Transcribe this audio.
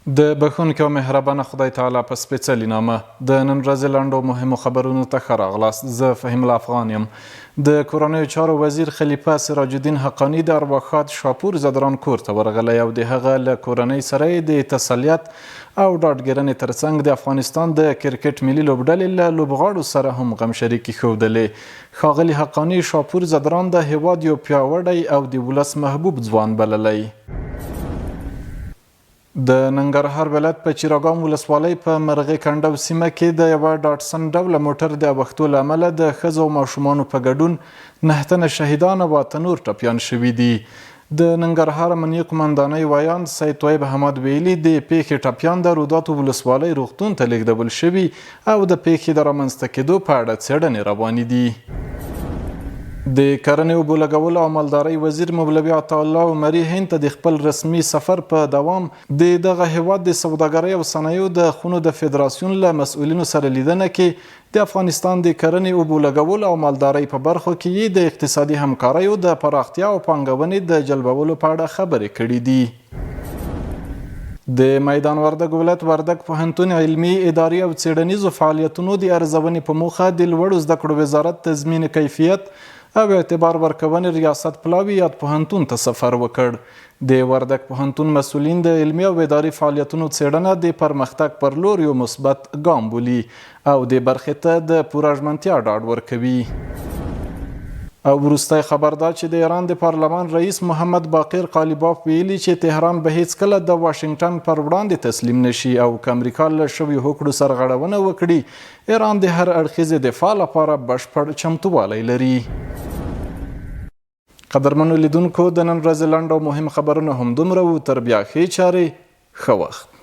د بخښونکي او مهربانه خدای تعالی په سپېڅلي نامه د نن ورځې لنډو مهمو خبرونو ته ښه راغلاست. زه فهیم الله افغان یم. د کورنیو چارو وزیر خلیفه سراج الدین حقانی د ارواښاد شاپور زدران کور ته ورغلی او د هغه له کورنۍ سره د تسلیت او ډاډګیرنې ترڅنګ د افغانستان د کرکټ ملي لوبډلې له لوبغاړو سره هم غمشریکي ښودلې. ښاغلي حقانی شاپور زدران د هیواد یو پیاوړی او د ولس محبوب ځوان بللی. د ننګرهار ولایت په چراګام ولسوالۍ په مرغې کنډو سیمه کې د یوه ډاټسن ډوله موټر د اوښتو له امله د ښځو او ماشومانو په ګډون 9 تنه شهیدان او 8 نور ټپیان شوي دي. د ننګرهار امنیه قمندانۍ وایاند سید طیب احمد ویلي د پیښې ټپیان د روداتو ولسوالۍ روغتون ته لیږدول شوي او د پیښې د رامنځته کېدو په اړه څېړنې روانې دي. د کرنې اوبو لګولو او مالدارۍ وزیر مولوي عطاالله عمري هند ته د خپل رسمي سفر په دوام د دغه هیواد د سوداګرۍ او صنایعو د خونو د فدراسیون له مسؤلینو سره لیدنه کې د افغانستان د کرنې اوبو لګولو او مالدارۍ په برخو کې د اقتصادي همکاریو د پراختیا او پانګونې د جلبولو په اړه خبرې کړې دي. د میدان وردګ ولایت وردګ پوهنتون علمي اداري او څیړنیزو فعالیتونو د ارزونې په موخه د لوړو زده کړو وزارت تضمین کیفیت او اعتبار ورکونې ریاست پلاوي یاد پوهنتون ته سفر وکړ. د وردګ پوهنتون مسؤلین د علمي او اداري فعالیتونو څیړنه د پرمختګ پر لور یو مثبت ګام بولي او د برخې ته د پوره ژمنتیا ډاډ ورکوي. او وروستی خبر دا چې د ایران د پارلمان رئیس محمد باقر قالیباف ویلي چې تهران به هیڅکله د واشنګټن پر وړاندې تسلیم نشي او که امریکا له شویو هوکړو سرغړونه وکړي ایران د هر اړخیزې دفاع لپاره بشپړ چمتووالی لري. قدرمنو لیدونکو د نن ورځې لنډ او مهم خبرونه همدومره وو. تر بیا ښې چارې ښه وخت.